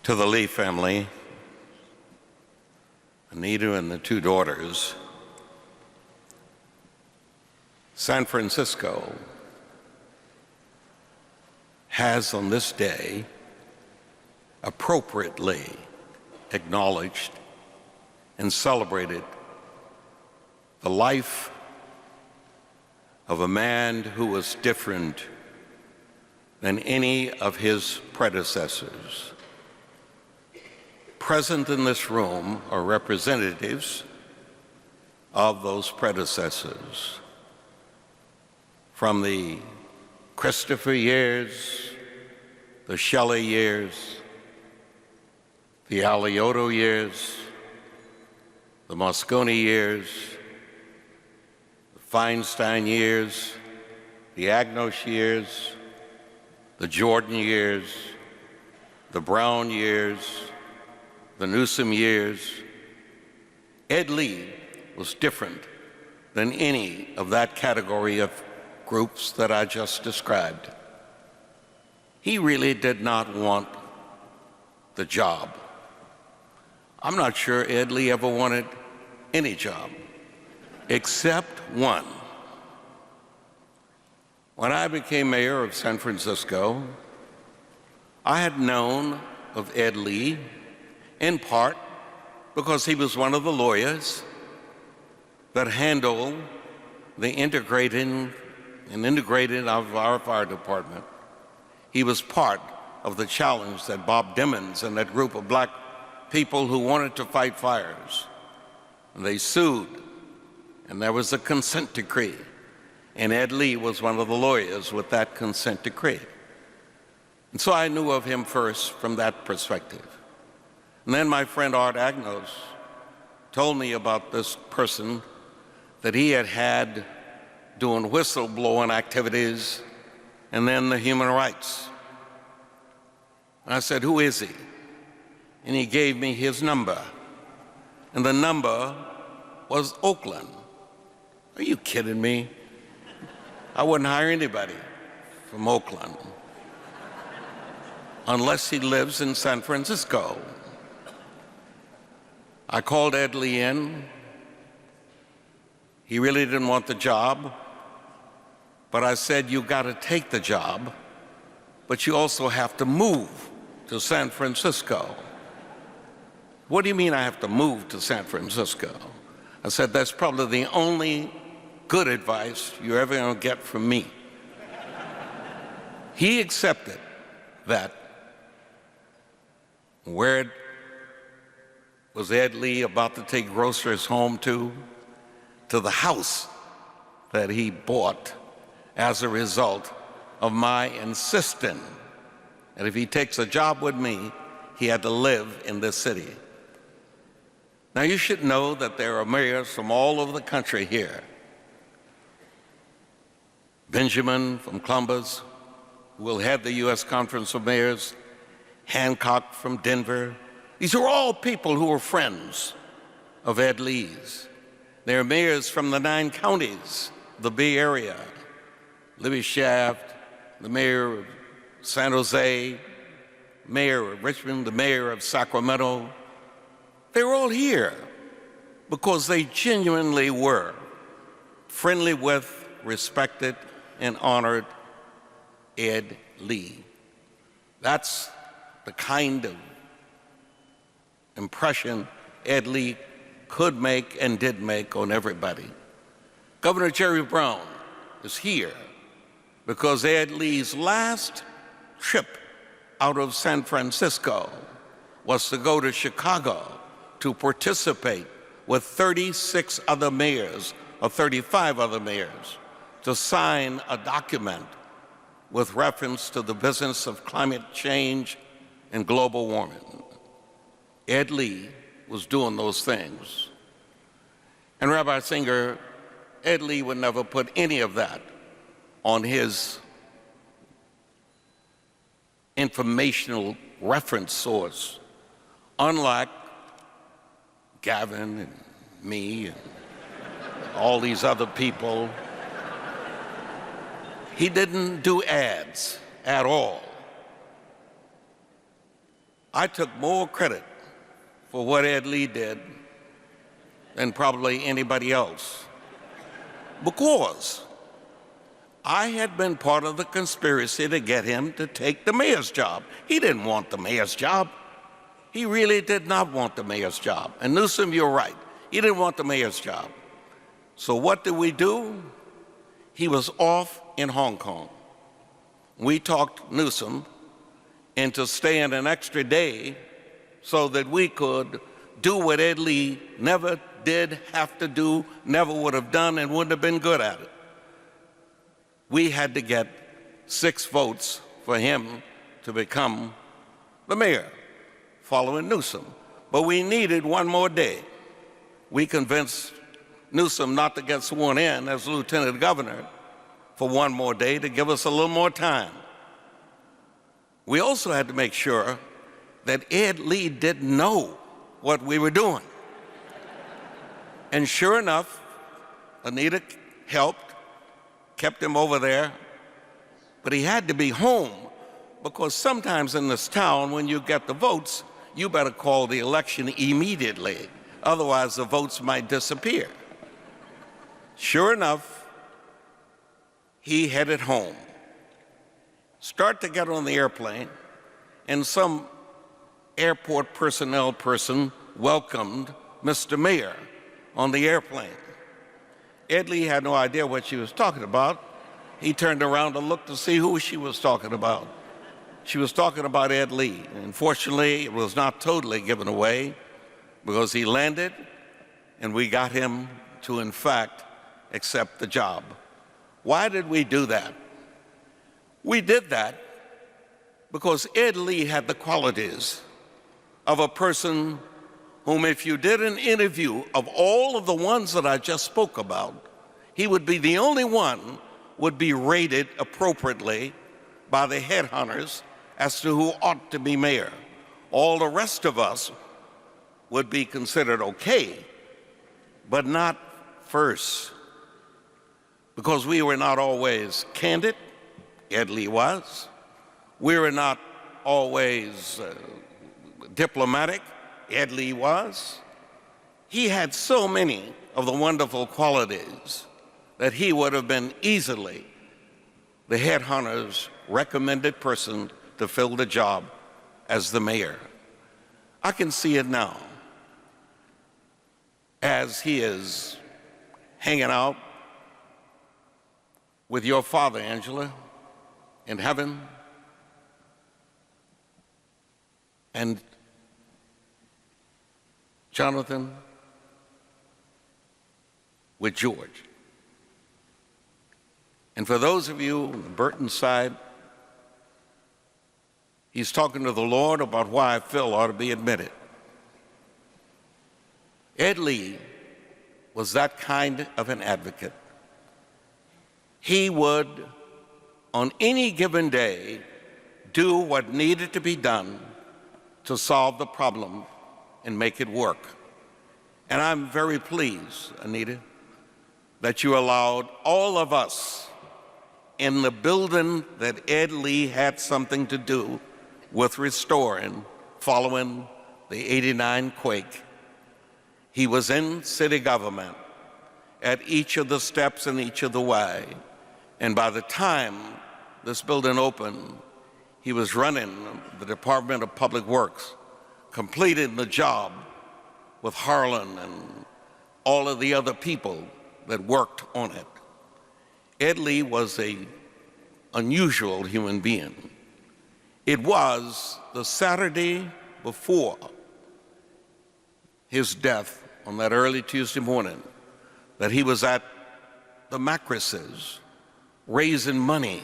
To the Lee family, Anita and the two daughters, San Francisco has on this day appropriately acknowledged and celebrated the life of a man who was different than any of his predecessors. Present in this room are representatives of those predecessors, from the Christopher years, the Shelley years, the Alioto years, the Moscone years, the Feinstein years, the Agnos years, the Jordan years, the Brown years, the Newsom years. Ed Lee was different than any of that category of groups that I just described. He really did not want the job. I'm not sure Ed Lee ever wanted any job, except one. When I became mayor of San Francisco, I had known of Ed Lee in part because he was one of the lawyers that handled the integrating of our fire department. He was part of the challenge that Bob Dimmons and that group of black people who wanted to fight fires. And they sued, and there was a consent decree. And Ed Lee was one of the lawyers with that consent decree. And so I knew of him first from that perspective. And then my friend Art Agnos told me about this person that he had had doing whistleblowing activities and then the human rights. And I said, who is he? And he gave me his number. And the number was Oakland. Are you kidding me? I wouldn't hire anybody from Oakland unless he lives in San Francisco. I called Ed Lee in. He really didn't want the job, but I said, you got to take the job, but you also have to move to San Francisco. What do you mean I have to move to San Francisco? I said, that's probably the only good advice you're ever going to get from me. He accepted that. Where was Ed Lee about to take groceries home to? To the house that he bought as a result of my insisting that if he takes a job with me, he had to live in this city. Now you should know that there are mayors from all over the country here. Benjamin from Columbus, who will head the U.S. Conference of Mayors, Hancock from Denver. These are all people who were friends of Ed Lee's. They're mayors from the 9 counties, the Bay Area. Libby Shaft, the mayor of San Jose, mayor of Richmond, the mayor of Sacramento. They were all here because they genuinely were friendly with, respected, and honored Ed Lee. That's the kind of impression Ed Lee could make and did make on everybody. Governor Jerry Brown is here because Ed Lee's last trip out of San Francisco was to go to Chicago to participate with 36 other mayors or 35 other mayors to sign a document with reference to the business of climate change and global warming. Ed Lee was doing those things. And Rabbi Singer, Ed Lee would never put any of that on his informational reference source, unlike Gavin and me and all these other people. He didn't do ads at all. I took more credit for what Ed Lee did than probably anybody else, because I had been part of the conspiracy to get him to take the mayor's job. He didn't want the mayor's job. He really did not want the mayor's job. And Newsom, you're right. He didn't want the mayor's job. So what did we do? He was off in Hong Kong. We talked Newsom into staying an extra day so that we could do what Ed Lee never did have to do, never would have done, and wouldn't have been good at it. We had to get 6 votes for him to become the mayor, following Newsom. But we needed one more day. We convinced Newsom not to get sworn in as lieutenant governor for one more day to give us a little more time. We also had to make sure that Ed Lee didn't know what we were doing. And sure enough, Anita helped, kept him over there, but he had to be home, because sometimes in this town, when you get the votes, you better call the election immediately. Otherwise, the votes might disappear. Sure enough, he headed home. Start to get on the airplane, and some airport personnel person welcomed Mr. Mayor on the airplane. Ed Lee had no idea what she was talking about. He turned around and looked to see who she was talking about. She was talking about Ed Lee. Unfortunately, it was not totally given away, because he landed and we got him to, in fact, accept the job. Why did we do that? We did that because Ed Lee had the qualities of a person whom, if you did an interview of all of the ones that I just spoke about, he would be the only one would be rated appropriately by the headhunters as to who ought to be mayor. All the rest of us would be considered okay, but not first, because we were not always candid. Ed Lee was. We were not always diplomatic. Ed Lee was. He had so many of the wonderful qualities that he would have been easily the headhunter's recommended person to fill the job as the mayor. I can see it now as he is hanging out with your father, Angela, in heaven, and Jonathan with George. And for those of you on the Burton side, he's talking to the Lord about why Phil ought to be admitted. Ed Lee was that kind of an advocate. He would, on any given day, do what needed to be done to solve the problem and make it work. And I'm very pleased, Anita, that you allowed all of us in the building that Ed Lee had something to do with restoring following the '89 quake. He was in city government at each of the steps and each of the way. And by the time this building opened, he was running the Department of Public Works, completing the job with Harlan and all of the other people that worked on it. Ed Lee was an unusual human being. It was the Saturday before his death, on that early Tuesday morning, that he was at the Macris's raising money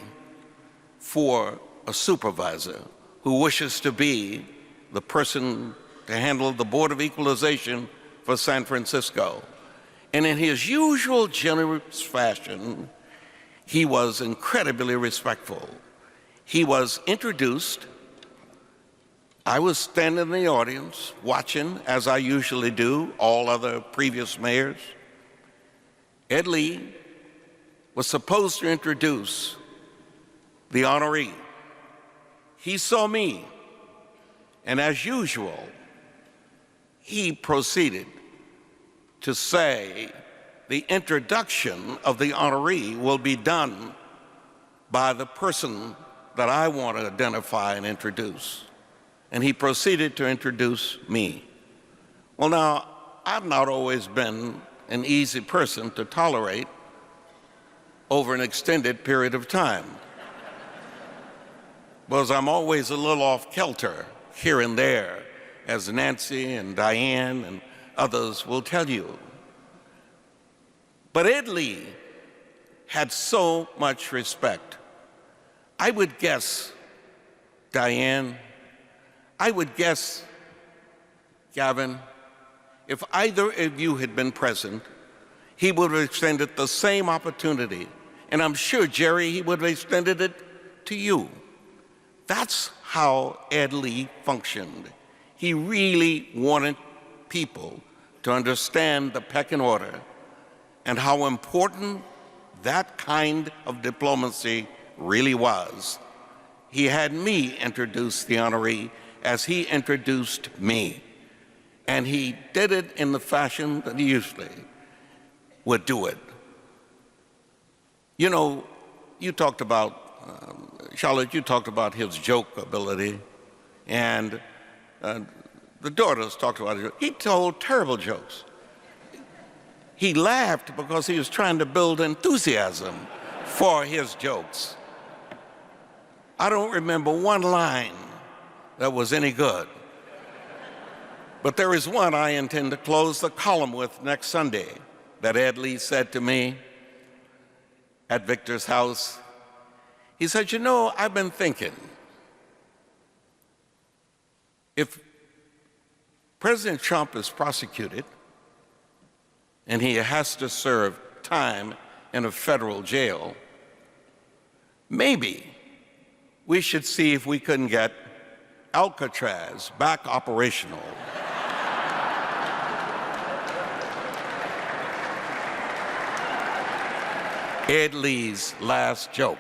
for a supervisor who wishes to be the person to handle the Board of Equalization for San Francisco. And in his usual generous fashion, he was incredibly respectful. He was introduced. I was standing in the audience watching, as I usually do, all other previous mayors. Ed Lee was supposed to introduce the honoree. He saw me And as usual, he proceeded to say the introduction of the honoree will be done by the person that I want to identify and introduce. And he proceeded to introduce me. Well, now, I've not always been an easy person to tolerate over an extended period of time, because I'm always a little off kilter here and there, as Nancy and Diane and others will tell you. But Ed Lee had so much respect. I would guess, Diane, I would guess, Gavin, if either of you had been present, he would have extended the same opportunity. And I'm sure, Jerry, he would have extended it to you. That's how Ed Lee functioned. He really wanted people to understand the pecking order and how important that kind of diplomacy really was. He had me introduce the honoree as he introduced me. And he did it in the fashion that he usually would do it. You know, you talked about, Charlotte, you talked about his joke ability, and the daughters talked about it. He told terrible jokes. He laughed because he was trying to build enthusiasm for his jokes. I don't remember one line that was any good. But there is one I intend to close the column with next Sunday that Ed Lee said to me at Victor's house. He said, you know, I've been thinking, if President Trump is prosecuted and he has to serve time in a federal jail, maybe we should see if we couldn't get Alcatraz back operational. Ed Lee's last joke.